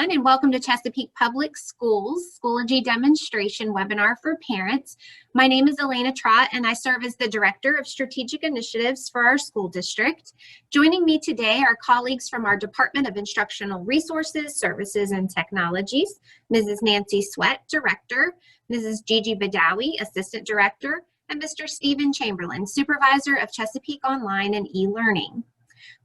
everyone, and welcome to Chesapeake Public Schools Schoology Demonstration Webinar for Parents. My name is Elena, and I serve as the Director of Strategic Initiatives for our school district. Joining me today are colleagues from our Department of Instructional Resources, Services, and Technologies, Mrs. Nancy Sweat, Director, Mrs. Gigi Badawi, Assistant Director, and Mr. Stephen Chamberlain, Supervisor of Chesapeake Online and e-Learning.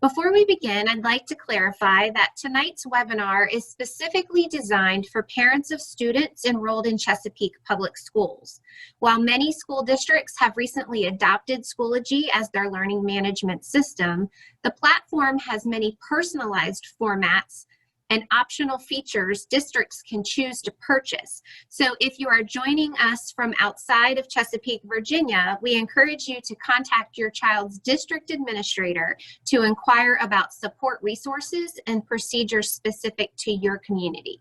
Before we begin, I'd like to clarify that tonight's webinar is specifically designed for parents of students enrolled in Chesapeake Public Schools. While many school districts have recently adopted Schoology as their learning management system, the platform has many personalized formats and optional features districts can choose to purchase. So if you are joining us from outside of Chesapeake, Virginia, we encourage you to contact your child's district administrator to inquire about support resources and procedures specific to your community.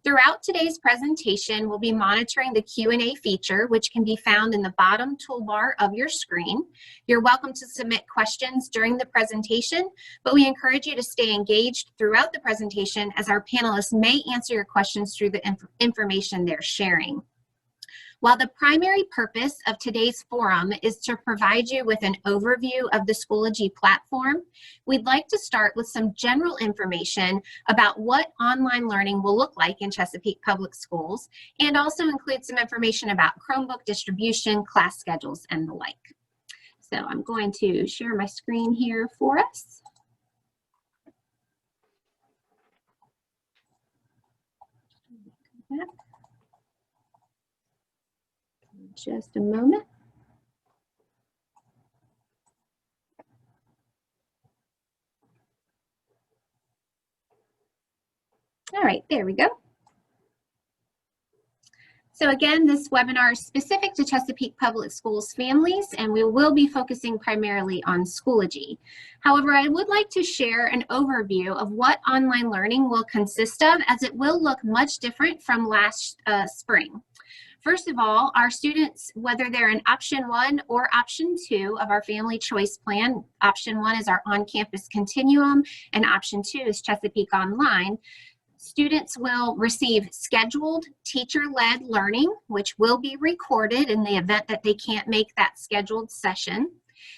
Throughout today's presentation, we'll be monitoring the Q&A feature, which can be found in the bottom toolbar of your screen. You're welcome to submit questions during the presentation, but we encourage you to stay engaged throughout the presentation as our panelists may answer your questions through the information they're sharing. While the primary purpose of today's forum is to provide you with an overview of the Schoology platform, we'd like to start with some general information about what online learning will look like in Chesapeake Public Schools, and also include some information about Chromebook distribution, class schedules, and the like. So I'm going to share my screen here for us. Just a moment. All right, there we go. So again, this webinar is specific to Chesapeake Public Schools families, and we will be focusing primarily on Schoology. However, I would like to share an overview of what online learning will consist of, as it will look much different from last spring. First of all, our students, whether they're in option 1 or option 2 of our family choice plan, option 1 is our on-campus continuum, and option 2 is Chesapeake Online. Students will receive scheduled teacher-led learning, which will be recorded in the event that they can't make that scheduled session.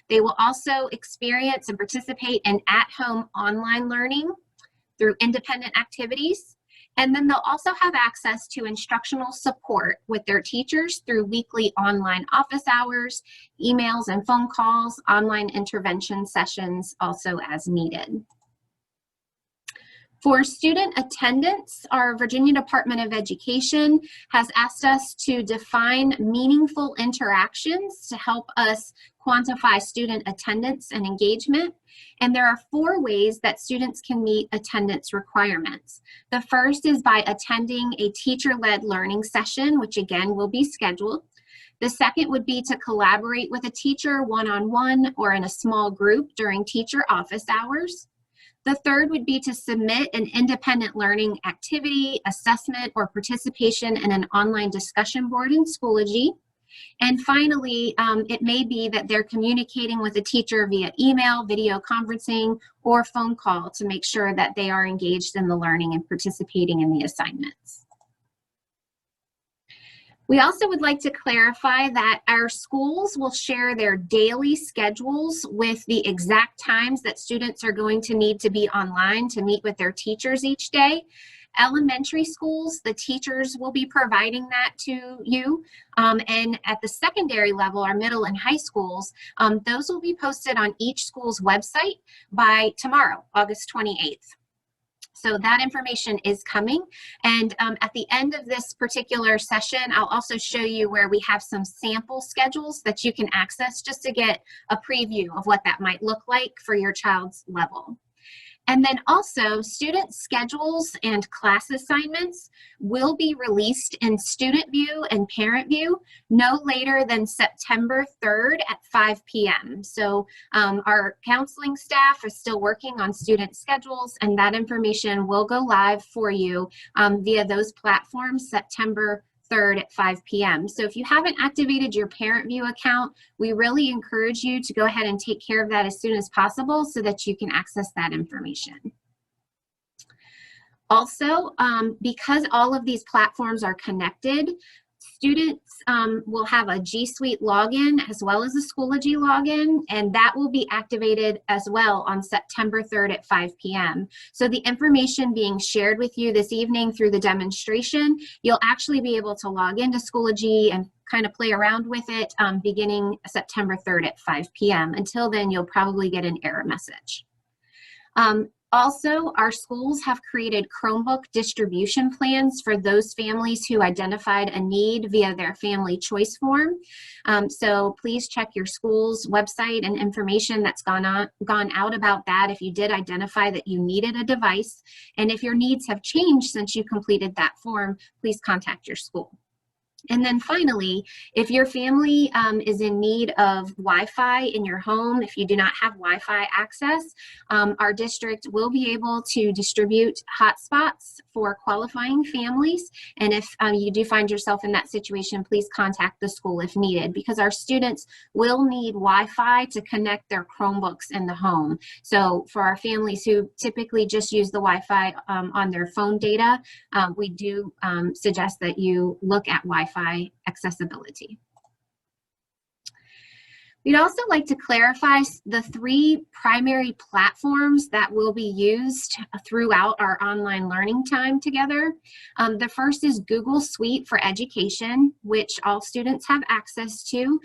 They will also experience and participate in at-home online learning through independent activities. And then they'll also have access to instructional support with their teachers through weekly online office hours, emails and phone calls, online intervention sessions also as needed. For student attendance, our Virginia Department of Education has asked us to define meaningful interactions to help us quantify student attendance and engagement. And there are 4 ways that students can meet attendance requirements. The first is by attending a teacher-led learning session, which again will be scheduled. The second would be to collaborate with a teacher one-on-one or in a small group during teacher office hours. The third would be to submit an independent learning activity, assessment, or participation in an online discussion board in Schoology. And finally, it may be that they're communicating with a teacher via email, video conferencing, or phone call to make sure that they are engaged in the learning and participating in the assignments. We also would like to clarify that our schools will share their daily schedules with the exact times that students are going to need to be online to meet with their teachers each day. Elementary schools, the teachers will be providing that to you. And at the secondary level, our middle and high schools, those will be posted on each school's website by tomorrow, August 28th. So that information is coming. And at the end of this particular session, I'll also show you where we have some sample schedules that you can access just to get a preview of what that might look like for your child's level. And then also, student schedules and class assignments will be released in Student View and Parent View no later than September 3rd at 5 p.m. So our counseling staff is still working on student schedules, and that information will go live for you via those platforms September 3rd at 5 p.m. So if you haven't activated your Parent View account, we really encourage you to go ahead and take care of that as soon as possible so that you can access that information. Also, because all of these platforms are connected, students will have a G Suite login as well as a Schoology login, and that will be activated as well on September 3rd at 5 p.m. So the information being shared with you this evening through the demonstration, you'll actually be able to log into Schoology and kind of play around with it beginning September 3rd at 5 p.m. Until then, you'll probably get an error message. Also, our schools have created Chromebook distribution plans for those families who identified a need via their family choice form. So please check your school's website and information that's gone out about that if you did identify that you needed a device. And if your needs have changed since you completed that form, please contact your school. And then finally, if your family is in need of Wi-Fi in your home, if you do not have Wi-Fi access, our district will be able to distribute hotspots for qualifying families. And if you do find yourself in that situation, please contact the school if needed, because our students will need Wi-Fi to connect their Chromebooks in the home. So for our families who typically just use the Wi-Fi on their phone data, we do suggest that you look at Wi-Fi accessibility. We'd also like to clarify the 3 primary platforms that will be used throughout our online learning time together. The first is Google Suite for Education, which all students have access to.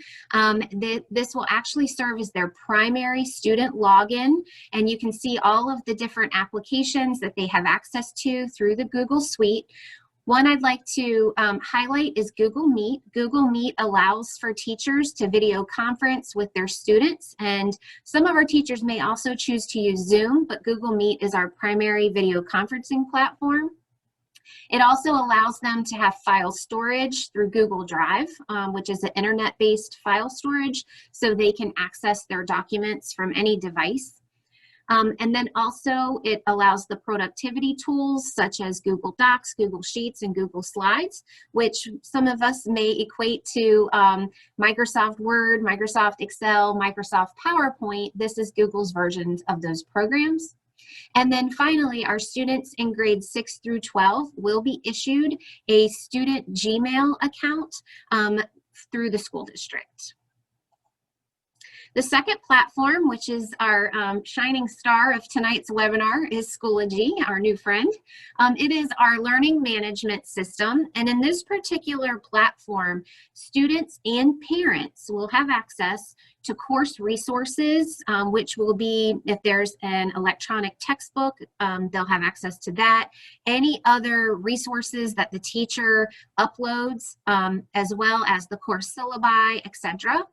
This will actually serve as their primary student login, and you can see all of the different applications that they have access to through the Google Suite. One I'd like to highlight is Google Meet. Google Meet allows for teachers to video conference with their students, and some of our teachers may also choose to use Zoom, but Google Meet is our primary video conferencing platform. It also allows them to have file storage through Google Drive, which is an internet-based file storage, so they can access their documents from any device. And then also it allows the productivity tools such as Google Docs, Google Sheets, and Google Slides, which some of us may equate to Microsoft Word, Microsoft Excel, Microsoft PowerPoint. This is Google's versions of those programs. And then finally, our students in grades 6 through 12 will be issued a student Gmail account through the school district. The second platform, which is our shining star of tonight's webinar, is Schoology, our new friend. It is our learning management system, and in this particular platform, students and parents will have access to course resources, which will be, if there's an electronic textbook, they'll have access to that. Any other resources that the teacher uploads, as well as the course syllabi, etc.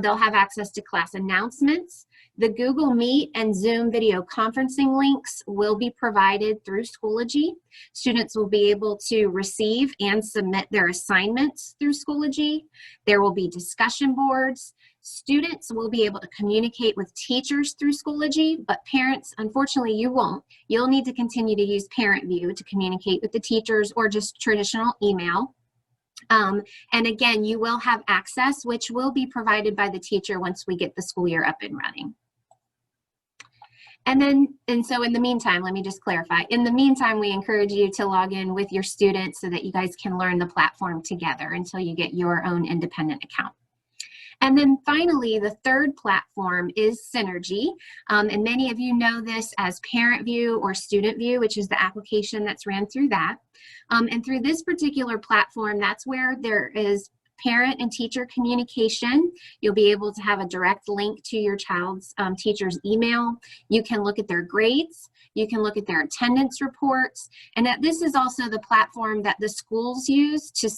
They'll have access to class announcements. The Google Meet and Zoom video conferencing links will be provided through Schoology. Students will be able to receive and submit their assignments through Schoology. There will be discussion boards. Students will be able to communicate with teachers through Schoology, but parents, unfortunately, you won't. You'll need to continue to use ParentView to communicate with the teachers, or just traditional email. And again, you will have access, which will be provided by the teacher once we get the school year up and running. And so in the meantime, let me just clarify. In the meantime, we encourage you to log in with your students so that you guys can learn the platform together until you get your own independent account. And then finally, the third platform is Synergy. And many of you know this as ParentView or StudentView, which is the application that's ran through that. And through this particular platform, that's where there is parent and teacher communication. You'll be able to have a direct link to your child's teacher's email. You can look at their grades. You can look at their attendance reports. And this is also the platform that the schools use to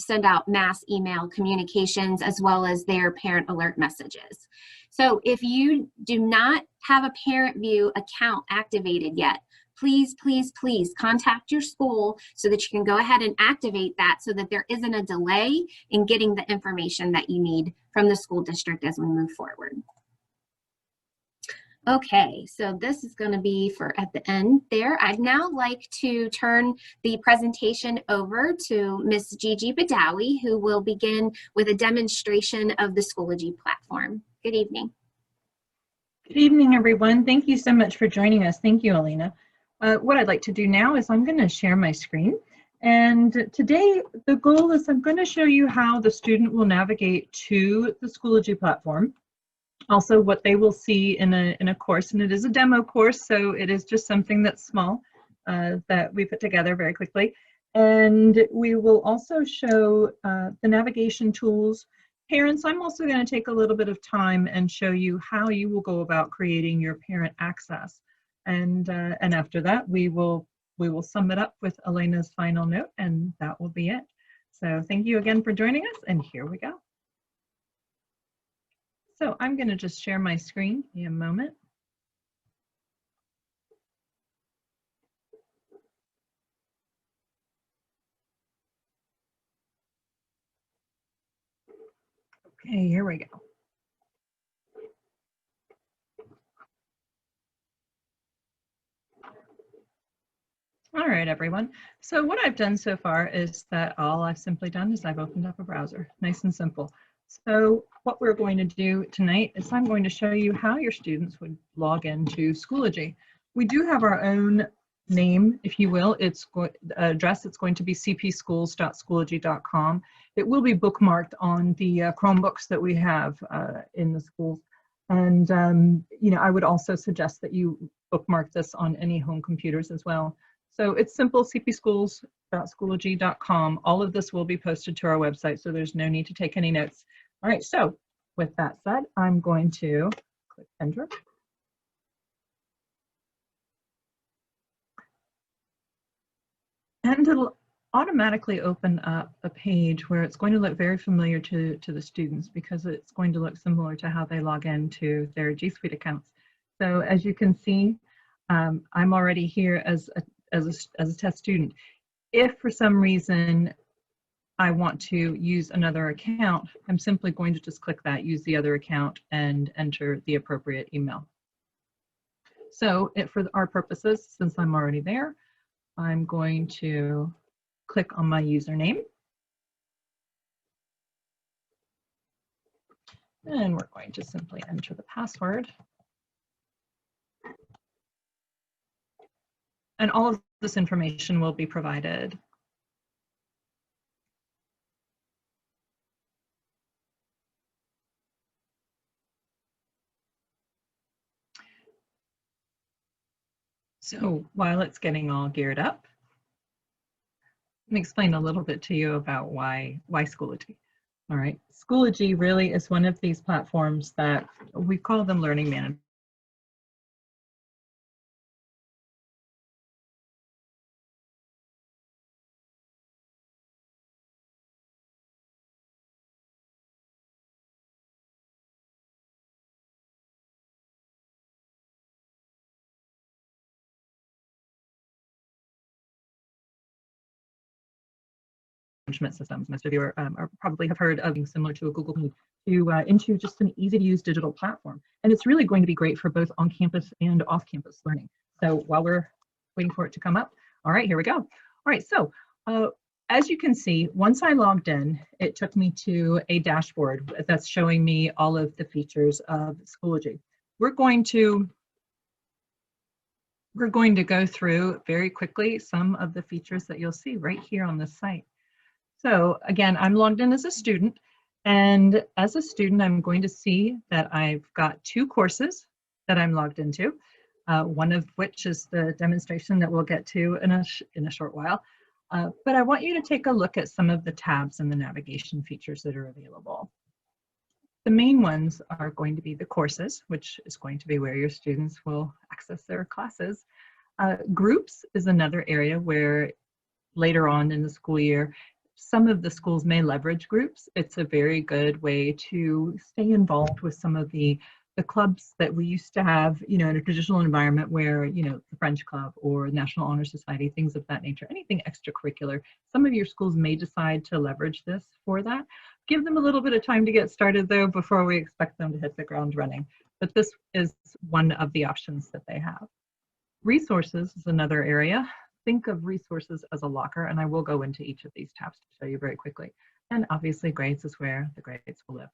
send out mass email communications, as well as their parent alert messages. So if you do not have a ParentView account activated yet, please, please, please contact your school so that you can go ahead and activate that, so that there isn't a delay in getting the information that you need from the school district as we move forward. Okay, so this is going to be for at the end there. I'd now like to turn the presentation over to Ms. Gigi Badawi, who will begin with a demonstration of the Schoology platform. Good evening. Good evening, everyone. Thank you so much for joining us. Thank you, Elena. What I'd like to do now is I'm going to share my screen. And today, the goal is I'm going to show you how the student will navigate to the Schoology platform. Also, what they will see in a course, and it is a demo course, so it is just something that's small that we put together very quickly. And we will also show the navigation tools. Parents, I'm also going to take a little bit of time and show you how you will go about creating your parent access. And after that, we will sum it up with Elena's final note, and that will be it. So thank you again for joining us, and here we go. So I'm going to just share my screen in a moment. Okay, here we go. All right, everyone. So what I've done so far is that all I've simply done is I've opened up a browser, nice and simple. So what we're going to do tonight is I'm going to show you how your students would log into Schoology. We do have our own name, if you will. It's address. It's going to be cpschools.schoology.com. It will be bookmarked on the Chromebooks that we have in the schools. And you know, I would also suggest that you bookmark this on any home computers as well. So it's simple, cpschools.schoology.com. All of this will be posted to our website, so there's no need to take any notes. All right, so with that said, I'm going to click enter. And it'll automatically open up a page where it's going to look very familiar to the students, because it's going to look similar to how they log into their G Suite accounts. So as you can see, I'm already here as a test student. If for some reason I want to use another account, I'm simply going to just click that, use the other account, and enter the appropriate email. So for our purposes, since I'm already there, I'm going to click on my username. And we're going to simply enter the password. And all of this information will be provided. So while it's getting all geared up, let me explain a little bit to you about why Schoology. All right, Schoology really is one of these platforms that we call them learning management. Systems. Most of you are probably have heard of being similar to a Google Meet into just an easy to use digital platform. And it's really going to be great for both on campus and off campus learning. So while we're waiting for it to come up, all right, here we go. All right, so as you can see, once I logged in, it took me to a dashboard that's showing me all of the features of Schoology. We're going to go through very quickly some of the features that you'll see right here on this site. So again, I'm logged in as a student, and as a student, I'm going to see that I've got 2 courses that I'm logged into, one of which is the demonstration that we'll get to in a short while. But I want you to take a look at some of the tabs and the navigation features that are available. The main ones are going to be the courses, which is going to be where your students will access their classes. Groups is another area where later on in the school year, some of the schools may leverage groups. It's a very good way to stay involved with some of the clubs that we used to have, you know, in a traditional environment where, you know, the French Club or National Honor Society, things of that nature, anything extracurricular. Some of your schools may decide to leverage this for that. Give them a little bit of time to get started though before we expect them to hit the ground running. But this is one of the options that they have. Resources is another area. Think of resources as a locker, and I will go into each of these tabs to show you very quickly. And obviously grades is where the grades will live.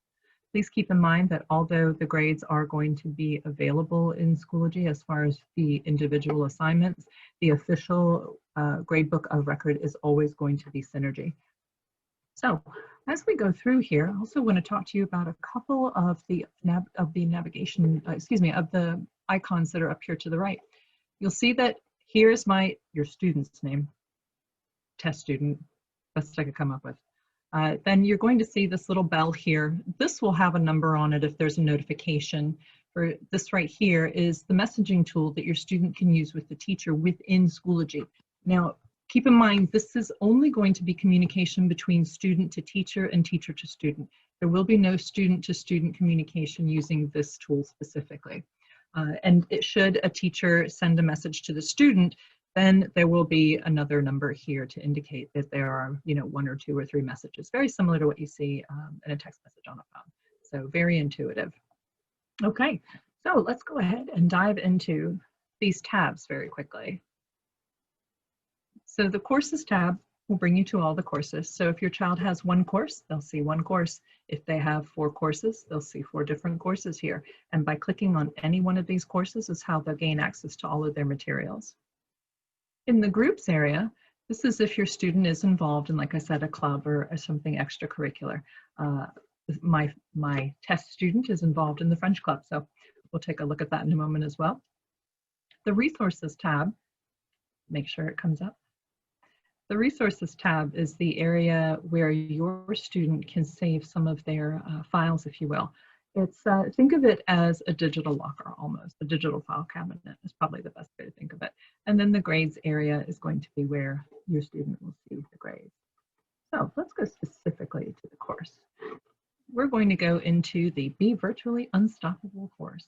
Please keep in mind that although the grades are going to be available in Schoology as far as the individual assignments, the official gradebook of record is always going to be Synergy. So as we go through here, I also want to talk to you about a couple of the navigation, of the icons that are up here to the right. You'll see that here's your student's name, test student, best I could come up with. Then you're going to see this little bell here. This will have a number on it if there's a notification. For this right here is the messaging tool that your student can use with the teacher within Schoology. Now, keep in mind, this is only going to be communication between student to teacher and teacher to student. There will be no student to student communication using this tool specifically. And should a teacher send a message to the student, then there will be another number here to indicate that there are, 1 or 2 or 3 messages, very similar to what you see in a text message on a phone. So very intuitive. Okay, so let's go ahead and dive into these tabs very quickly. So the courses tab will bring you to all the courses. So if your child has 1 course, they'll see 1 course. If they have 4 courses, they'll see 4 different courses here. And by clicking on any one of these courses is how they'll gain access to all of their materials. In the groups area, this is if your student is involved in, like I said, a club or something extracurricular. My test student is involved in the French club, so we'll take a look at that in a moment as well. The resources tab, make sure it comes up. The resources tab is the area where your student can save some of their files, if you will. It's think of it as a digital locker almost. A digital file cabinet is probably the best way to think of it. And then the grades area is going to be where your student will see the grades. So let's go specifically to the course. We're going to go into the Be Virtually Unstoppable course.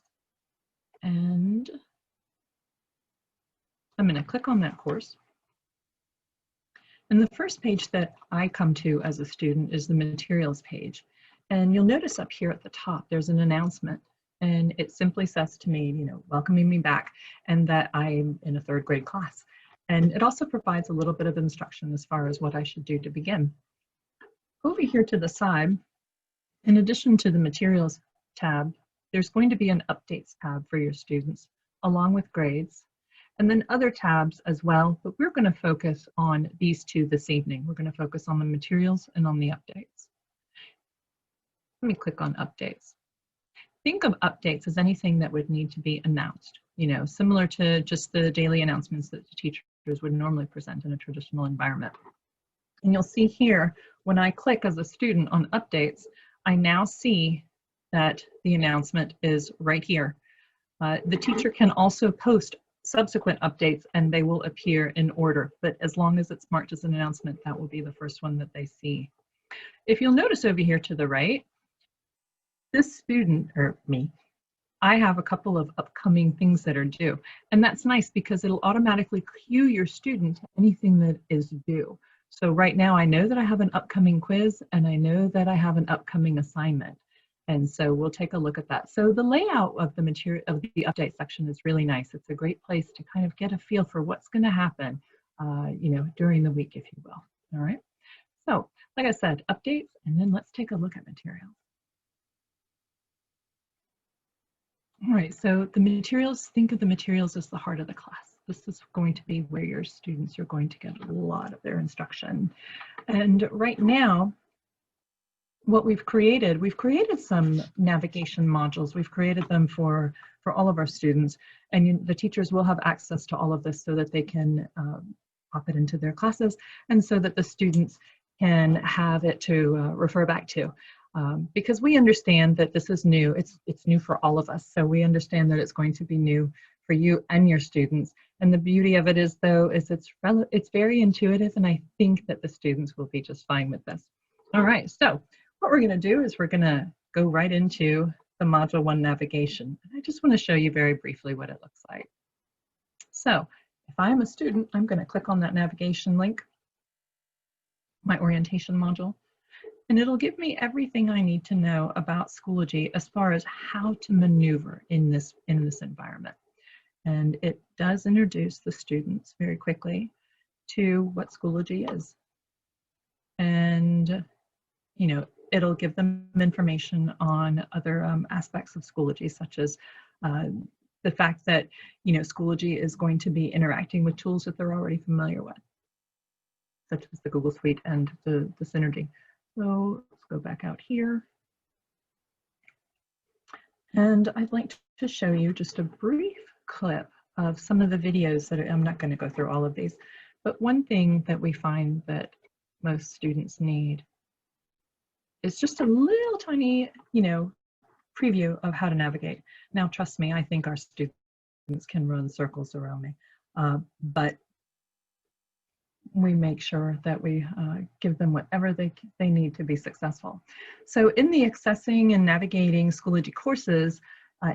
And I'm going to click on that course. And the first page that I come to as a student is the materials page. And you'll notice up here at the top, there's an announcement. And it simply says to me, welcoming me back, and that I'm in a 3rd grade class. And it also provides a little bit of instruction as far as what I should do to begin. Over here to the side, in addition to the materials tab, there's going to be an updates tab for your students, along with grades, and then other tabs as well, but we're going to focus on these 2 this evening. We're going to focus on the materials and on the updates. Let me click on updates. Think of updates as anything that would need to be announced, similar to just the daily announcements that the teachers would normally present in a traditional environment. And you'll see here, when I click as a student on updates, I now see that the announcement is right here. The teacher can also post subsequent updates and they will appear in order, but as long as it's marked as an announcement, that will be the first one that they see. If you'll notice over here to the right, this student, or me, I have a couple of upcoming things that are due. And that's nice because it'll automatically cue your student to anything that is due. So right now I know that I have an upcoming quiz and I know that I have an upcoming assignment. And so we'll take a look at that. So the layout of the material of the update section is really nice. It's a great place to kind of get a feel for what's going to happen, during the week, if you will. All right. So like I said, updates, and then let's take a look at materials. All right, so the materials, think of the materials as the heart of the class. This is going to be where your students are going to get a lot of their instruction. And right now, what we've created some navigation modules. We've created them for all of our students, and the teachers will have access to all of this so that they can pop it into their classes, and so that the students can have it to refer back to. Because we understand that this is new, it's new for all of us, so we understand that it's going to be new for you and your students. And the beauty of it is, though, is it's very intuitive, and I think that the students will be just fine with this. All right, so what we're going to do is we're going to go right into the Module 1 navigation. And I just want to show you very briefly what it looks like. So if I'm a student, I'm going to click on that navigation link, my orientation module, and it'll give me everything I need to know about Schoology as far as how to maneuver in this environment. And it does introduce the students very quickly to what Schoology is. And it'll give them information on other aspects of Schoology, such as the fact that, Schoology is going to be interacting with tools that they're already familiar with, such as the Google Suite and the Synergy. So let's go back out here. And I'd like to show you just a brief clip of some of the videos that I'm not going to go through all of these, but one thing that we find that most students need is just a little tiny, preview of how to navigate. Now, trust me, I think our students can run circles around me, but we make sure that we give them whatever they need to be successful. So in the accessing and navigating Schoology courses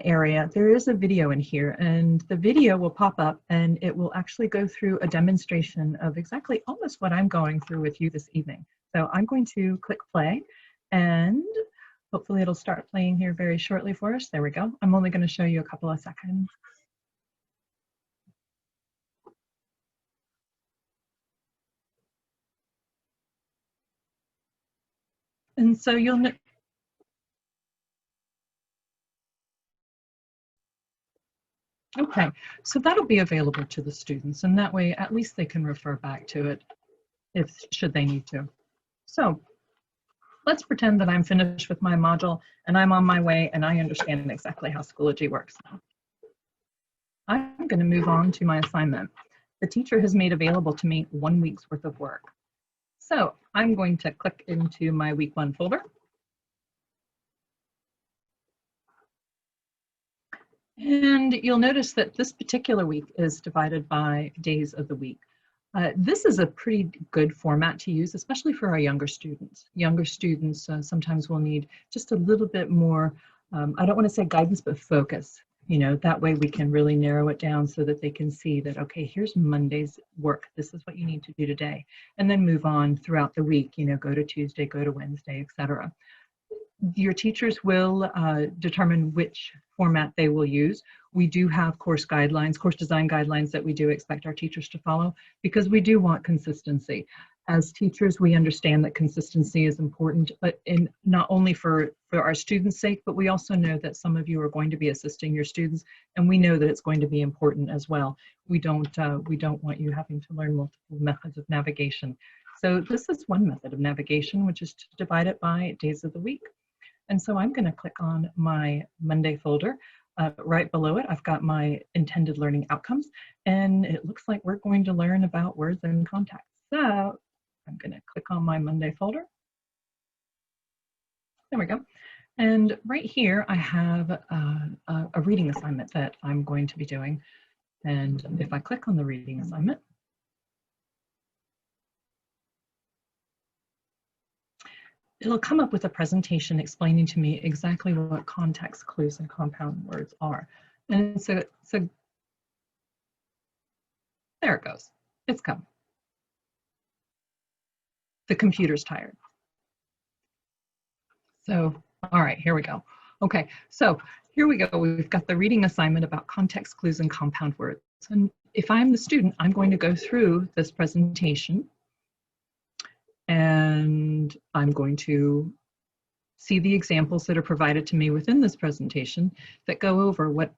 area, there is a video in here, and the video will pop up and it will actually go through a demonstration of exactly almost what I'm going through with you this evening. So I'm going to click play, and hopefully it'll start playing here very shortly for us. There we go. I'm only going to show you a couple of seconds. And so you'll know. Okay, so that'll be available to the students, and that way at least they can refer back to it should they need to. So let's pretend that I'm finished with my module and I'm on my way and I understand exactly how Schoology works now. I'm going to move on to my assignment. The teacher has made available to me 1 week's worth of work. So I'm going to click into my week 1 folder. And you'll notice that this particular week is divided by days of the week. This is a pretty good format to use, especially for our younger students. Younger students sometimes will need just a little bit more, I don't want to say guidance, but focus. That way we can really narrow it down so that they can see that, okay, here's Monday's work. This is what you need to do today. And then move on throughout the week, go to Tuesday, go to Wednesday, etc. Your teachers will determine which format they will use. We do have course guidelines, course design guidelines that we do expect our teachers to follow, because we do want consistency. As teachers, we understand that consistency is important, but not only for our students' sake, but we also know that some of you are going to be assisting your students, and we know that it's going to be important as well. We don't want you having to learn multiple methods of navigation. So this is one method of navigation, which is to divide it by days of the week. And so I'm going to click on my Monday folder. Right below it, I've got my intended learning outcomes, and it looks like we're going to learn about words and context. So I'm going to click on my Monday folder. There we go. And right here, I have a reading assignment that I'm going to be doing. And if I click on the reading assignment, it'll come up with a presentation explaining to me exactly what context clues and compound words are. And so there it goes. It's come. The computer's tired. So, all right, here we go. Okay, so here we go. We've got the reading assignment about context clues and compound words. And if I'm the student, I'm going to go through this presentation, and I'm going to see the examples that are provided to me within this presentation that go over what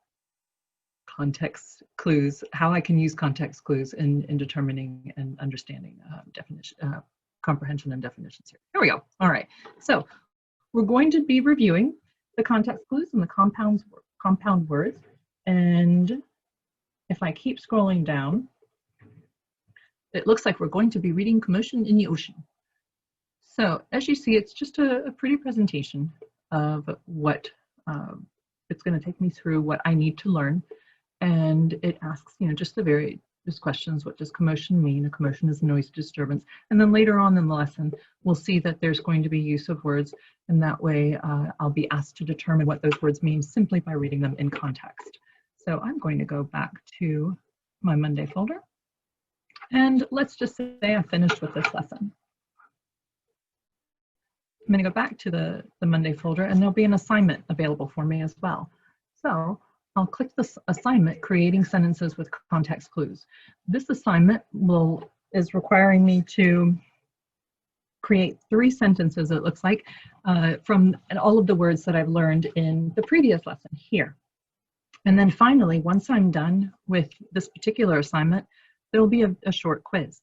context clues, how I can use context clues in determining and understanding definition, comprehension and definitions here. Here we go. All right. So we're going to be reviewing the context clues and the compound words. And if I keep scrolling down, it looks like we're going to be reading Commotion in the Ocean. So as you see, it's just a pretty presentation of what it's going to take me through what I need to learn. And it asks, just the various questions. What does commotion mean? A commotion is noise disturbance. And then later on in the lesson, we'll see that there's going to be use of words. And that way I'll be asked to determine what those words mean simply by reading them in context. So I'm going to go back to my Monday folder. And let's just say I finished with this lesson. I'm going to go back to the Monday folder, and there'll be an assignment available for me as well. So I'll click this assignment, creating sentences with context clues. This assignment is requiring me to create 3 sentences, it looks like, from all of the words that I've learned in the previous lesson here. And then finally, once I'm done with this particular assignment, there'll be a short quiz.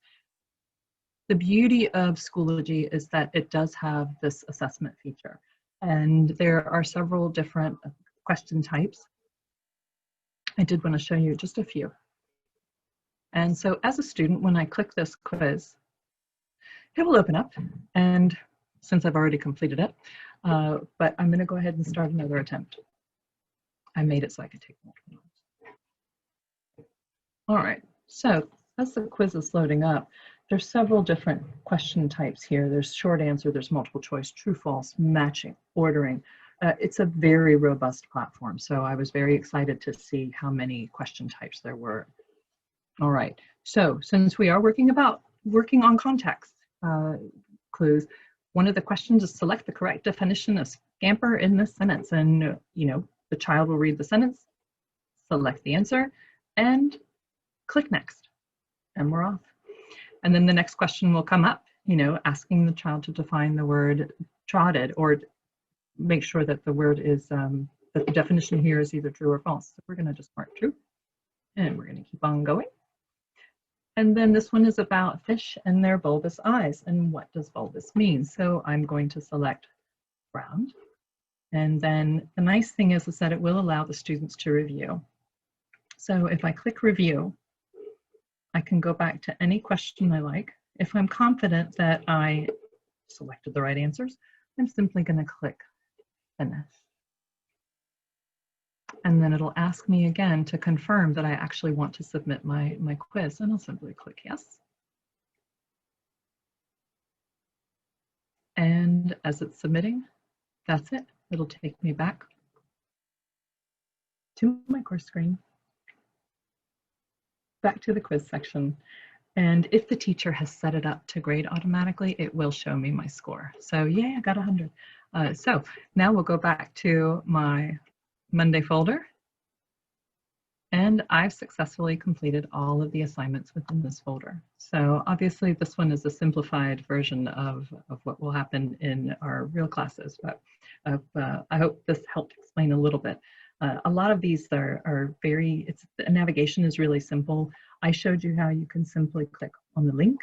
The beauty of Schoology is that it does have this assessment feature, and there are several different question types. I did want to show you just a few. And so as a student, when I click this quiz, it will open up, and since I've already completed it, but I'm going to go ahead and start another attempt. I made it so I could take multiple notes. All right, so as the quiz is loading up, there's several different question types here. There's short answer, there's multiple choice, true, false, matching, ordering. It's a very robust platform, so I was very excited to see how many question types there were. All right, so since we are working on context clues, one of the questions is select the correct definition of scamper in this sentence, and the child will read the sentence, select the answer, and click next, and we're off. And then the next question will come up, asking the child to define the word trotted, or make sure that the word is, that the definition here is either true or false. So we're going to just mark true, and we're going to keep on going. And then this one is about fish and their bulbous eyes, and what does bulbous mean? So I'm going to select round. And then the nice thing is that it will allow the students to review. So if I click review, I can go back to any question I like. If I'm confident that I selected the right answers, I'm simply going to click finish. And then it'll ask me again to confirm that I actually want to submit my quiz, and I'll simply click yes. And as it's submitting, that's it. It'll take me back to my course screen, back to the quiz section. And if the teacher has set it up to grade automatically, it will show me my score. So yay, I got 100. So now we'll go back to my Monday folder. And I've successfully completed all of the assignments within this folder. So obviously this one is a simplified version of what will happen in our real classes, but I hope this helped explain a little bit. A lot of these are the navigation is really simple. I showed you how you can simply click on the link.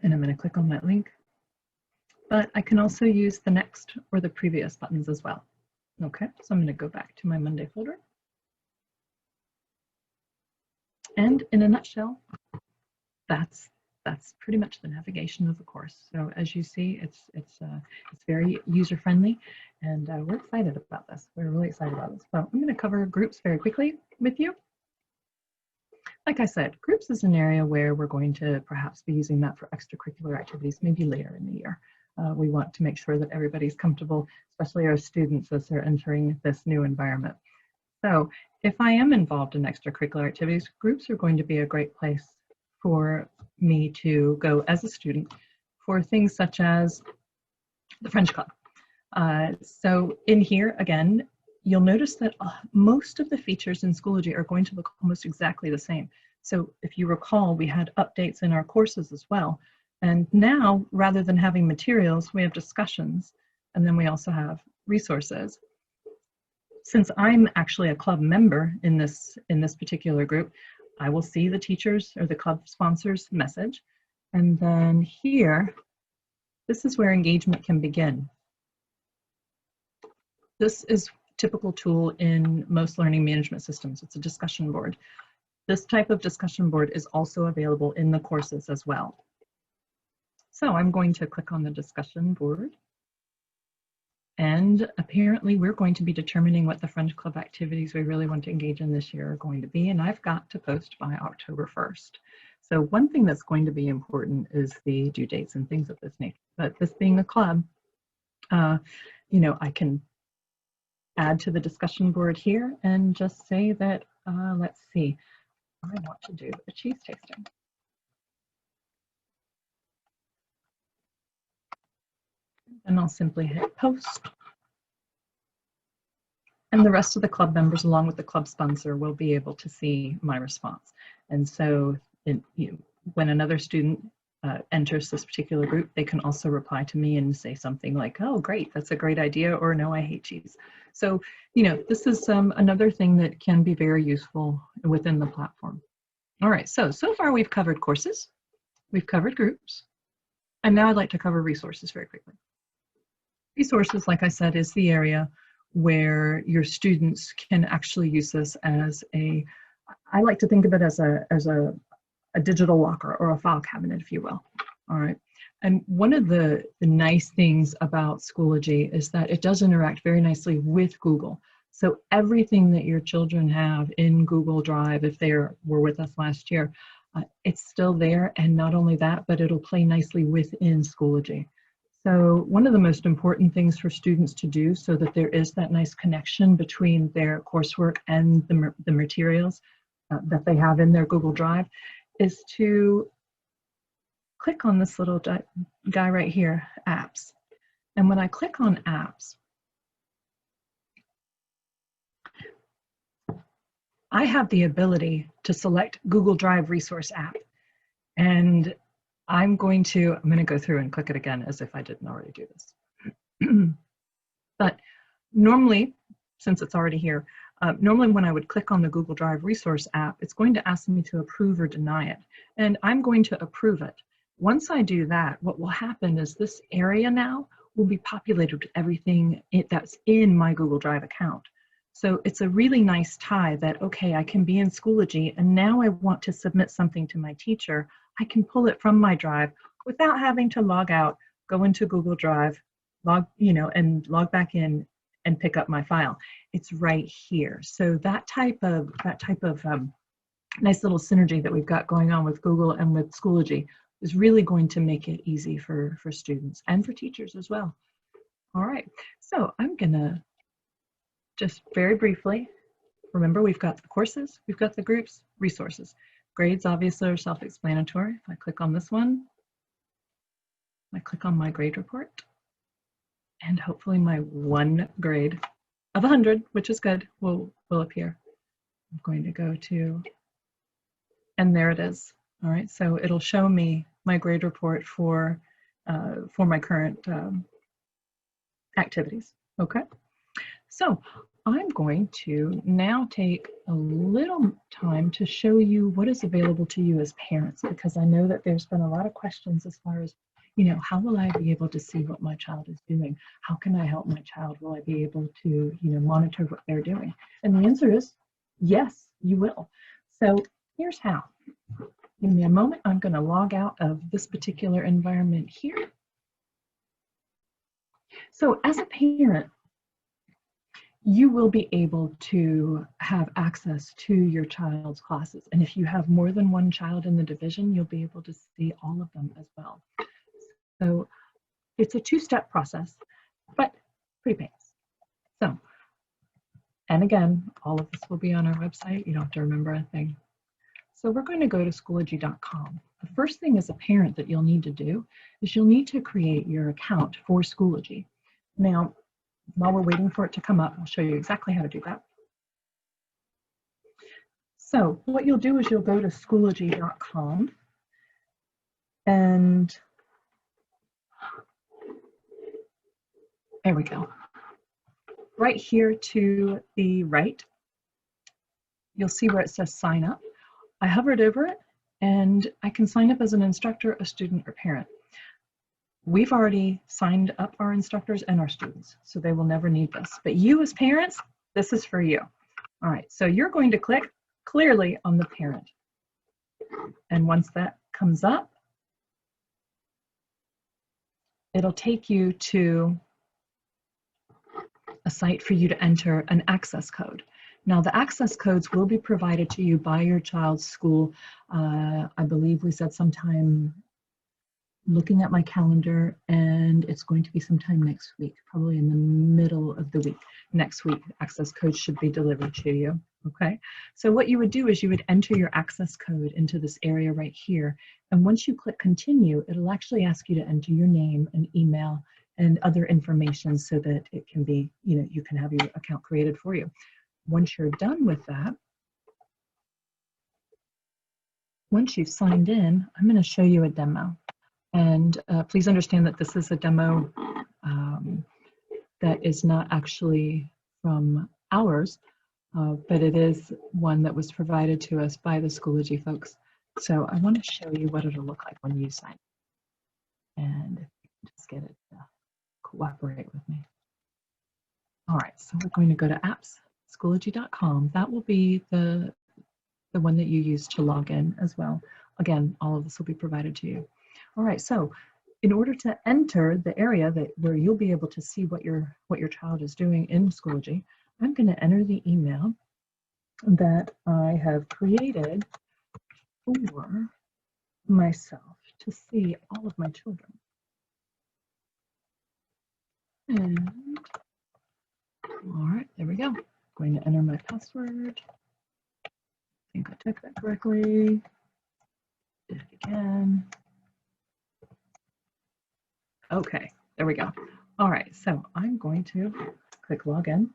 And I'm going to click on that link. But I can also use the next or the previous buttons as well. Okay, so I'm going to go back to my Monday folder. And in a nutshell, that's pretty much the navigation of the course. So as you see, it's very user-friendly, and we're excited about this. We're really excited about this. So I'm going to cover groups very quickly with you. Like I said, groups is an area where we're going to perhaps be using that for extracurricular activities, maybe later in the year. We want to make sure that everybody's comfortable, especially our students as they're entering this new environment. So if I am involved in extracurricular activities, groups are going to be a great place for me to go as a student for things such as the French Club. So in here, again, you'll notice that most of the features in Schoology are going to look almost exactly the same. So if you recall, we had updates in our courses as well. And now, rather than having materials, we have discussions, and then we also have resources. Since I'm actually a club member in this particular group, I will see the teachers or the club sponsors message. And then here, this is where engagement can begin. This is a typical tool in most learning management systems. It's a discussion board. This type of discussion board is also available in the courses as well. So I'm going to click on the discussion board. And apparently we're going to be determining what the French Club activities we really want to engage in this year are going to be. And I've got to post by October 1st. So one thing that's going to be important is the due dates and things of this nature. But this being a club, I can add to the discussion board here and just say that, let's see, I want to do a cheese tasting. And I'll simply hit post. And the rest of the club members, along with the club sponsor, will be able to see my response. And so when another student enters this particular group, they can also reply to me and say something like, oh, great, that's a great idea, or no, I hate cheese. So, you know, this is another thing that can be very useful within the platform. All right, so far we've covered courses, we've covered groups, and now I'd like to cover resources very quickly. Resources, like I said, is the area where your students can actually use this as I like to think of it as a digital locker or a file cabinet, if you will. All right. And one of the nice things about Schoology is that it does interact very nicely with Google. So everything that your children have in Google Drive, if they were with us last year, it's still there. And not only that, but it'll play nicely within Schoology. So one of the most important things for students to do so that there is that nice connection between their coursework and the materials that they have in their Google Drive is to click on this little guy right here, apps. And when I click on apps, I have the ability to select Google Drive resource app. And I'm going to go through and click it again as if I didn't already do this. But normally, since it's already here, normally when I would click on the Google Drive resource app, it's going to ask me to approve or deny it. And I'm going to approve it. Once I do that, what will happen is this area now will be populated with everything that's in my Google Drive account. So it's a really nice tie that, okay, I can be in Schoology and now I want to submit something to my teacher. I can pull it from my drive without having to log out, go into Google Drive, log back in and pick up my file. It's right here. So that type of nice little synergy that we've got going on with Google and with Schoology is really going to make it easy for students and for teachers as well. All right, so I'm gonna just very briefly, remember we've got the courses, we've got the groups, resources. Grades obviously are self-explanatory. If I click on this one, I click on my grade report, and hopefully my one grade of 100, which is good, will appear. I'm going to go to, and there it is. All right, so it'll show me my grade report for my current activities. Okay, so I'm going to now take a little time to show you what is available to you as parents, because I know that there's been a lot of questions as far as, you know, how will I be able to see what my child is doing? How can I help my child? Will I be able to, you know, monitor what they're doing? And the answer is yes, you will. So here's how. Give me a moment. I'm going to log out of this particular environment here. So as a parent, you will be able to have access to your child's classes. And if you have more than one child in the division, you'll be able to see all of them as well. So it's a two-step process, but pretty painless. So, and again, all of this will be on our website. You don't have to remember a thing. So we're going to go to Schoology.com. The first thing as a parent that you'll need to do is you'll need to create your account for Schoology. Now, while we're waiting for it to come up, I'll show you exactly how to do that. So what you'll do is you'll go to Schoology.com, and there we go. Right here to the right, you'll see where it says sign up. I hovered over it and I can sign up as an instructor, a student, or parent. We've already signed up our instructors and our students, so they will never need this. But you as parents, this is for you. All right, so you're going to click clearly on the parent. And once that comes up, it'll take you to a site for you to enter an access code. Now, the access codes will be provided to you by your child's school. I believe we said sometime, looking at my calendar, and it's going to be sometime next week, probably in the middle of the week. Next week, access codes should be delivered to you, okay? So what you would do is you would enter your access code into this area right here, and once you click continue, it'll actually ask you to enter your name and email and other information so that it can be, you know, you can have your account created for you. Once you're done with that, once you've signed in, I'm going to show you a demo. And please understand that this is a demo that is not actually from ours, but it is one that was provided to us by the Schoology folks. So I want to show you what it'll look like when you sign. And just get it to cooperate with me. All right, so we're going to go to apps, Schoology.com. That will be the one that you use to log in as well. Again, all of this will be provided to you. All right, so in order to enter the area where you'll be able to see what your child is doing in Schoology, I'm going to enter the email that I have created for myself to see all of my children. And all right, there we go. I'm going to enter my password. I think I took that correctly. Did it again. Okay, there we go. All right, so I'm going to click login.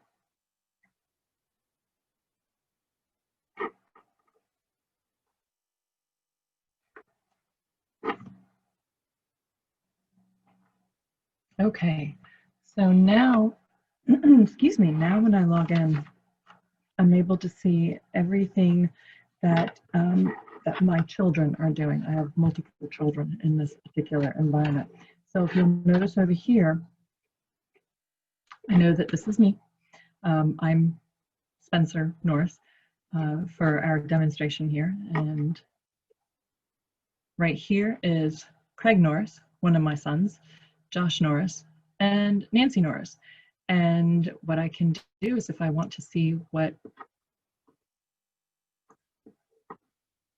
Okay, so now, excuse me, now when I log in, I'm able to see everything that that my children are doing. I have multiple children in this particular environment. So if you'll notice over here, I know that this is me. I'm Spencer Norris for our demonstration here. And right here is Craig Norris, one of my sons, Josh Norris, and Nancy Norris. And what I can do is if I want to see what,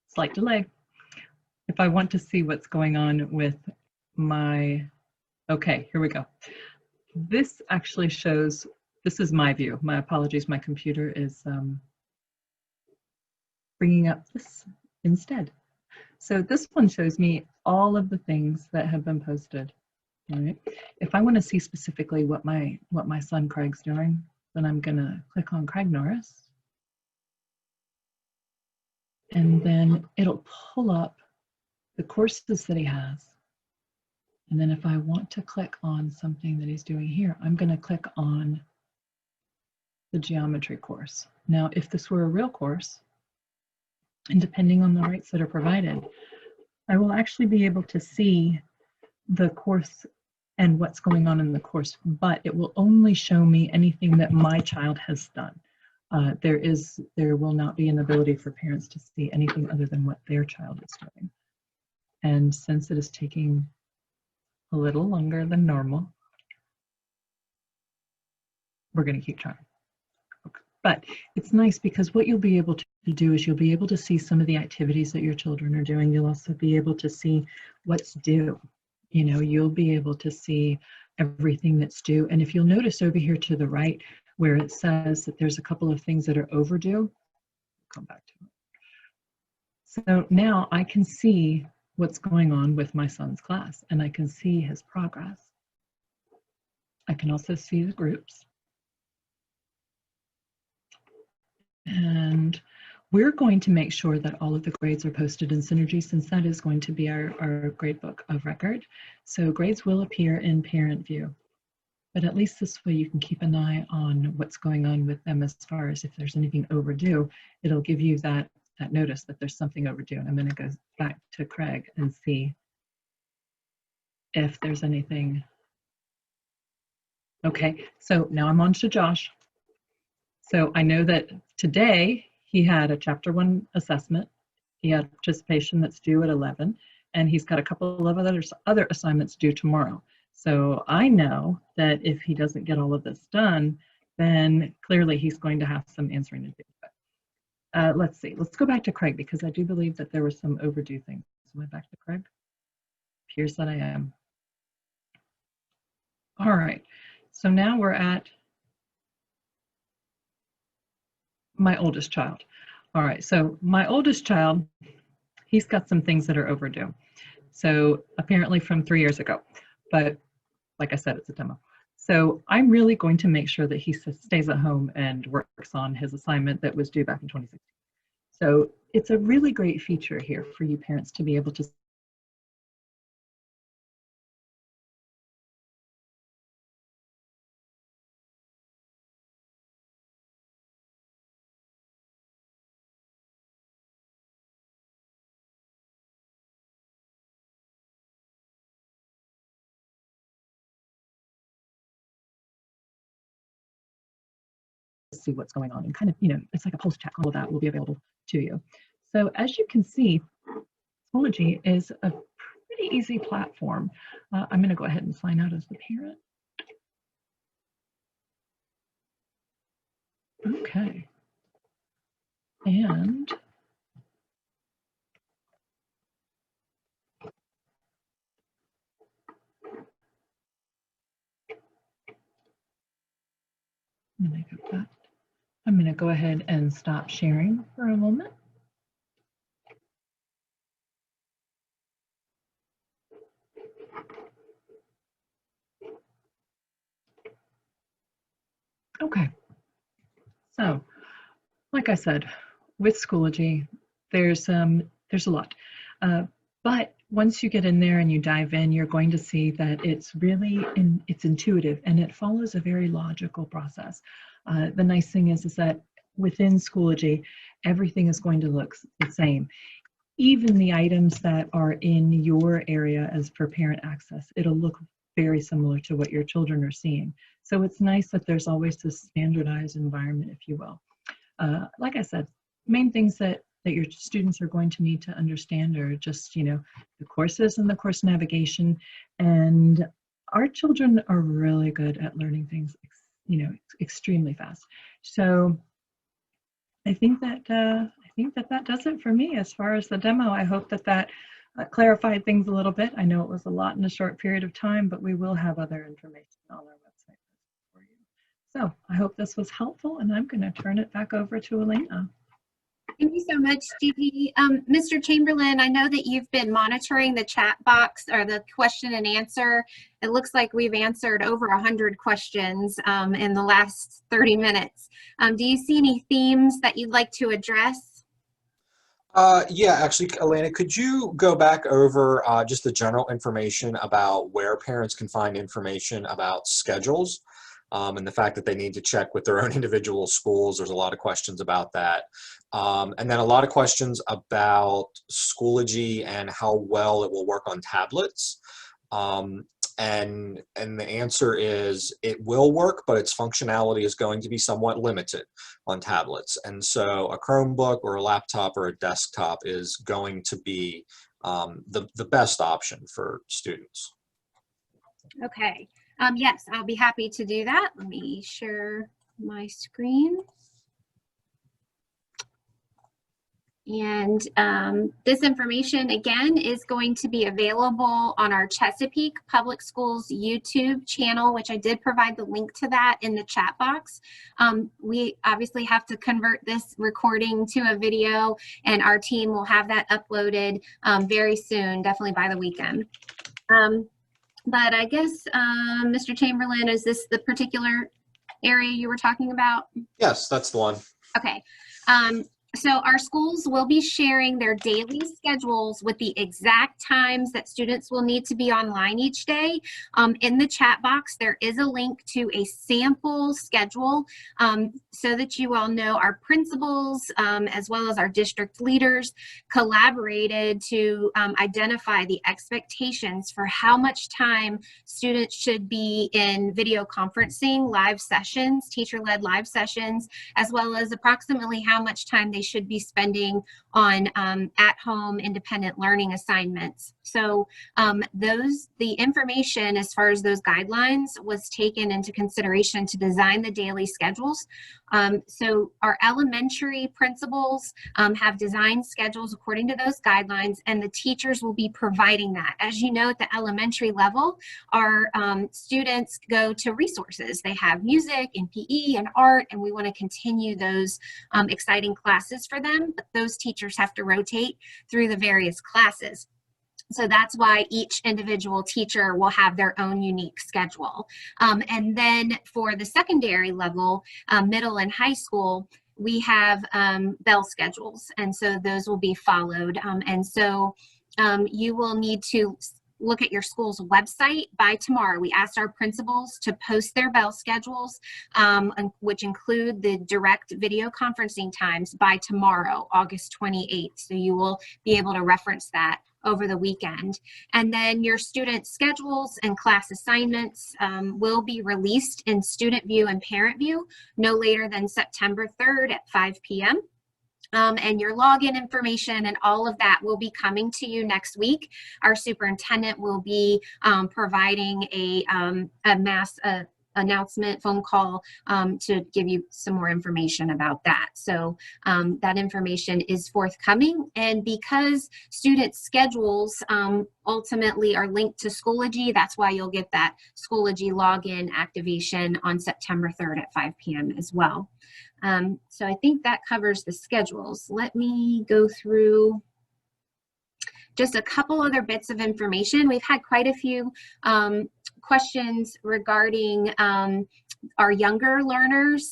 slight delay, if I want to see what's going on with my, okay, here we go. This actually shows, this is my view. My apologies, my computer is bringing up this instead. So this one shows me all of the things that have been posted. Right. If I want to see specifically what my son Craig's doing, then I'm going to click on Craig Norris. And then it'll pull up the courses that he has. And then if I want to click on something that he's doing here, I'm going to click on the geometry course. Now, if this were a real course, and depending on the rights that are provided, I will actually be able to see the course and what's going on in the course, but it will only show me anything that my child has done. There will not be an ability for parents to see anything other than what their child is doing. And since it is taking a little longer than normal, we're going to keep trying. Okay. But it's nice because what you'll be able to do is you'll be able to see some of the activities that your children are doing. You'll also be able to see what's due. You know, you'll be able to see everything that's due. And if you'll notice over here to the right, where it says that there's a couple of things that are overdue, come back to it. So now I can see what's going on with my son's class, and I can see his progress. I can also see the groups. And we're going to make sure that all of the grades are posted in Synergy, since that is going to be our gradebook of record. So grades will appear in parent view, but at least this way you can keep an eye on what's going on with them as far as if there's anything overdue. It'll give you that notice that there's something overdue. And I'm going to go back to Craig and see if there's anything. Okay, so now I'm on to Josh. So I know that today he had a chapter 1 assessment. He had participation that's due at 11, and he's got a couple of other assignments due tomorrow. So I know that if he doesn't get all of this done, then clearly he's going to have some answering to do. But let's see, let's go back to Craig, because I do believe that there were some overdue things. Am I back to Craig? Appears that I am. All right, so now we're at my oldest child. All right, so my oldest child, he's got some things that are overdue. So apparently from 3 years ago, but like I said, it's a demo. So I'm really going to make sure that he stays at home and works on his assignment that was due back in 2016. So it's a really great feature here for you parents to be able to see what's going on and kind of, it's like a pulse check. All of that will be available to you. So as you can see, Schoology is a pretty easy platform. I'm going to go ahead and sign out as the parent. Okay. And I'm going to go ahead and stop sharing for a moment. Okay. So, like I said, with Schoology, there's a lot. But once you get in there and you dive in, you're going to see that it's really it's intuitive and it follows a very logical process. The nice thing is that within Schoology, everything is going to look the same. Even the items that are in your area as for parent access, it'll look very similar to what your children are seeing. So it's nice that there's always this standardized environment, if you will. Like I said, main things that your students are going to need to understand are just, the courses and the course navigation. And our children are really good at learning things, extremely fast. So I think that that does it for me as far as the demo. I hope that clarified things a little bit. I know it was a lot in a short period of time, but we will have other information on our website for you. So I hope this was helpful, and I'm going to turn it back over to Elena. Thank you so much, Judy. Mr. Chamberlain, I know that you've been monitoring the chat box or the question and answer. It looks like we've answered over 100 questions in the last 30 minutes. Do you see any themes that you'd like to address? Yeah, actually, Elena, could you go back over just the general information about where parents can find information about schedules and the fact that they need to check with their own individual schools? There's a lot of questions about that. And then a lot of questions about Schoology and how well it will work on tablets. And the answer is it will work, but its functionality is going to be somewhat limited on tablets. And so a Chromebook or a laptop or a desktop is going to be the best option for students. Okay. Yes, I'll be happy to do that. Let me share my screen. And this information, again, is going to be available on our Chesapeake Public Schools YouTube channel, which I did provide the link to that in the chat box. We obviously have to convert this recording to a video, and our team will have that uploaded very soon, definitely by the weekend. But I guess, Mr. Chamberlain, is this the particular area you were talking about? Yes, that's the one. Okay. So our schools will be sharing their daily schedules with the exact times that students will need to be online each day. In the chat box, there is a link to a sample schedule so that you all know our principals as well as our district leaders collaborated to identify the expectations for how much time students should be in video conferencing, live sessions, teacher-led live sessions, as well as approximately how much time they should be spending on at-home independent learning assignments. So the information as far as those guidelines was taken into consideration to design the daily schedules. So our elementary principals have designed schedules according to those guidelines, and the teachers will be providing that. As you know, at the elementary level, our students go to resources. They have music and PE and art, and we want to continue those exciting classes for them, but those teachers have to rotate through the various classes. So that's why each individual teacher will have their own unique schedule. And then for the secondary level, middle and high school, we have bell schedules, and so those will be followed. And so you will need to look at your school's website by tomorrow. We asked our principals to post their bell schedules, which include the direct video conferencing times by tomorrow, August 28th. So you will be able to reference that over the weekend. And then your student schedules and class assignments will be released in Student View and Parent View no later than September 3rd at 5 p.m. And your login information and all of that will be coming to you next week. Our superintendent will be providing a mass announcement phone call to give you some more information about that. So that information is forthcoming. And because student schedules ultimately are linked to Schoology, that's why you'll get that Schoology login activation on September 3rd at 5 p.m. as well. So I think that covers the schedules. Let me go through just a couple other bits of information. We've had quite a few questions regarding our younger learners,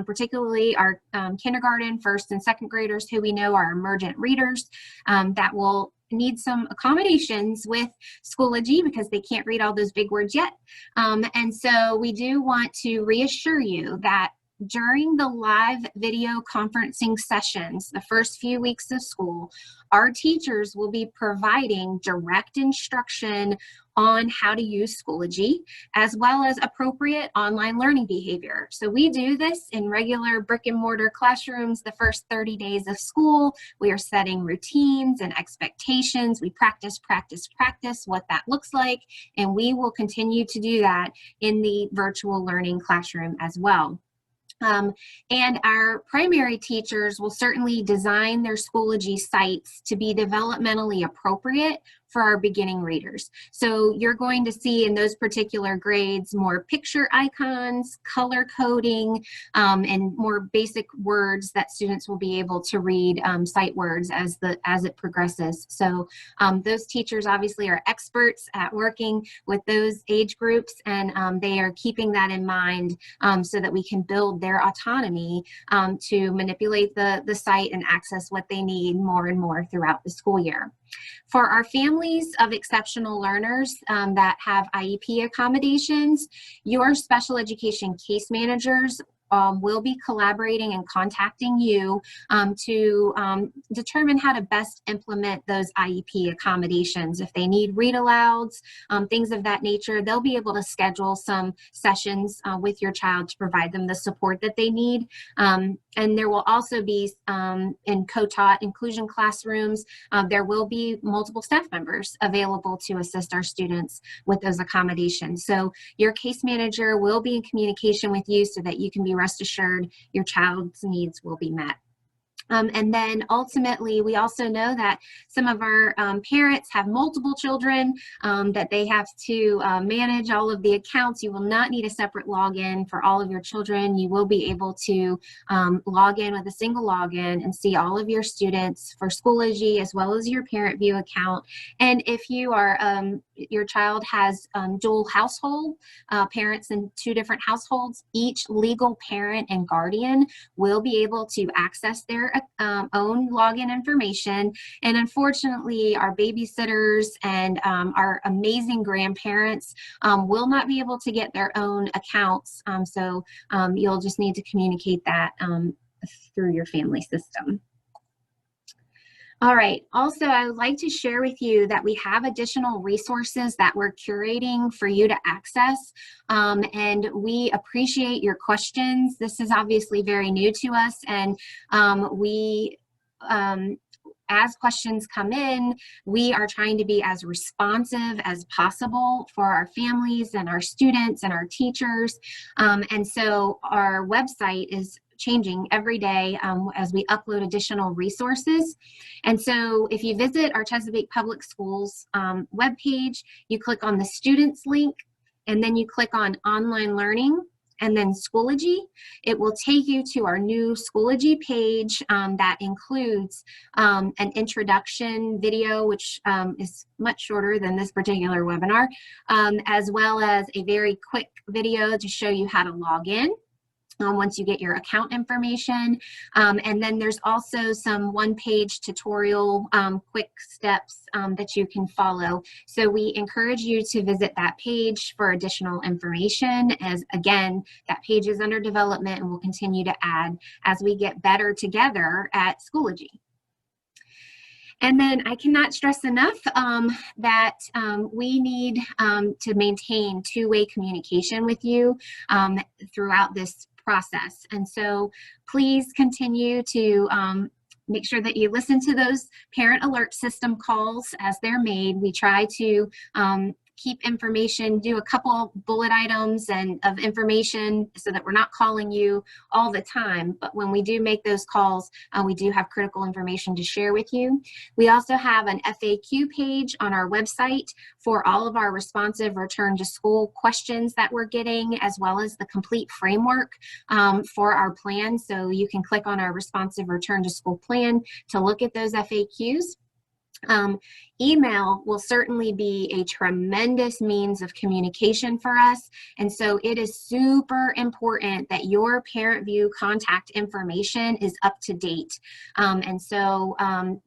particularly our kindergarten, first and second graders who we know are emergent readers that will need some accommodations with Schoology because they can't read all those big words yet. And so we do want to reassure you that during the live video conferencing sessions, the first few weeks of school, our teachers will be providing direct instruction on how to use Schoology, as well as appropriate online learning behavior. So we do this in regular brick and mortar classrooms the first 30 days of school. We are setting routines and expectations. We practice what that looks like, and we will continue to do that in the virtual learning classroom as well. And our primary teachers will certainly design their Schoology sites to be developmentally appropriate for our beginning readers. So you're going to see in those particular grades more picture icons, color coding, and more basic words that students will be able to read, sight words as it progresses. So those teachers obviously are experts at working with those age groups, and they are keeping that in mind so that we can build their autonomy to manipulate the site and access what they need more and more throughout the school year. For our families of exceptional learners that have IEP accommodations, your special education case managers will be collaborating and contacting you to determine how to best implement those IEP accommodations. If they need read alouds, things of that nature, they'll be able to schedule some sessions with your child to provide them the support that they need. And there will also be in co-taught inclusion classrooms, there will be multiple staff members available to assist our students with those accommodations. So your case manager will be in communication with you so that you can be rest assured your child's needs will be met. And then ultimately, we also know that some of our parents have multiple children that they have to manage all of the accounts. You will not need a separate login for all of your children. You will be able to log in with a single login and see all of your students for Schoology as well as your Parent View account. And if you are your child has dual household, parents in two different households, each legal parent and guardian will be able to access their own login information. And unfortunately, our babysitters and our amazing grandparents will not be able to get their own accounts. So you'll just need to communicate that through your family system. All right, also I would like to share with you that we have additional resources that we're curating for you to access, and we appreciate your questions. This is obviously very new to us, and as questions come in, we are trying to be as responsive as possible for our families and our students and our teachers, and so our website is changing every day as we upload additional resources. And so if you visit our Chesapeake Public Schools webpage, you click on the students link, and then you click on online learning, and then Schoology. It will take you to our new Schoology page that includes an introduction video, which is much shorter than this particular webinar, as well as a very quick video to show you how to log in. Once you get your account information. And then there's also some one-page tutorial quick steps that you can follow. So we encourage you to visit that page for additional information, as again, that page is under development and we'll continue to add as we get better together at Schoology. And then I cannot stress enough that we need to maintain two-way communication with you throughout this process. And so please continue to make sure that you listen to those parent alert system calls as they're made. We try to keep information, do a couple bullet items and of information so that we're not calling you all the time. But when we do make those calls, we do have critical information to share with you. We also have an FAQ page on our website for all of our responsive return to school questions that we're getting, as well as the complete framework for our plan. So you can click on our responsive return to school plan to look at those FAQs. Email will certainly be a tremendous means of communication for us. And so it is super important that your parent view contact information is up to date. And so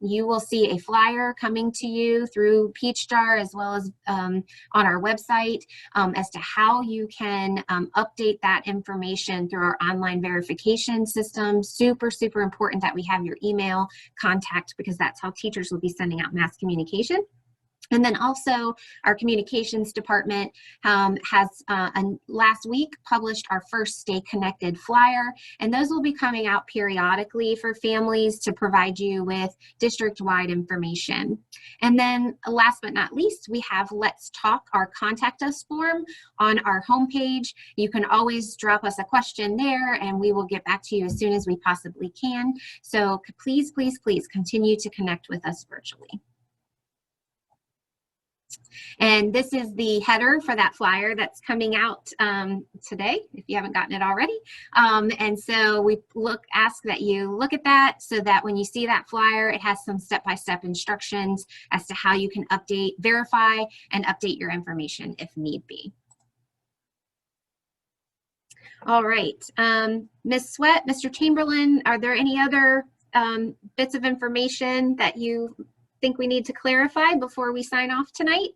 you will see a flyer coming to you through PeachJar as well as on our website as to how you can update that information through our online verification system. Super, super important that we have your email contact, because that's how teachers will be sending out mass communication. And then also our communications department has last week published our first Stay Connected flyer, and those will be coming out periodically for families to provide you with district-wide information. And then last but not least, we have Let's Talk, our Contact Us form on our homepage. You can always drop us a question there and we will get back to you as soon as we possibly can. So please, please, please continue to connect with us virtually. And this is the header for that flyer that's coming out today, if you haven't gotten it already. And so we ask that you look at that so that when you see that flyer, it has some step-by-step instructions as to how you can update, verify, and update your information if need be. All right, Ms. Sweat, Mr. Chamberlain, are there any other bits of information that you think we need to clarify before we sign off tonight?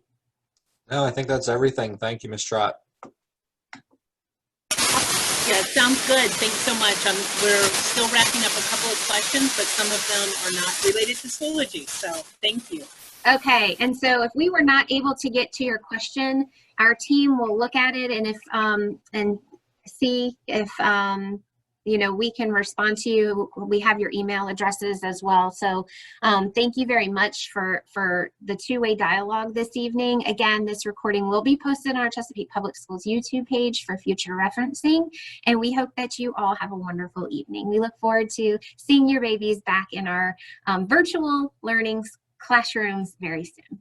No, I think that's everything. Thank you, Ms. Trott. Yeah, sounds good. Thanks so much. We're still wrapping up a couple of questions, but some of them are not related to Schoology, so thank you. Okay, and so if we were not able to get to your question, our team will look at it and if and see if you know, we can respond to you. We have your email addresses as well. So thank you very much for the two-way dialogue this evening. Again, this recording will be posted on our Chesapeake Public Schools YouTube page for future referencing. And we hope that you all have a wonderful evening. We look forward to seeing your babies back in our virtual learning classrooms very soon.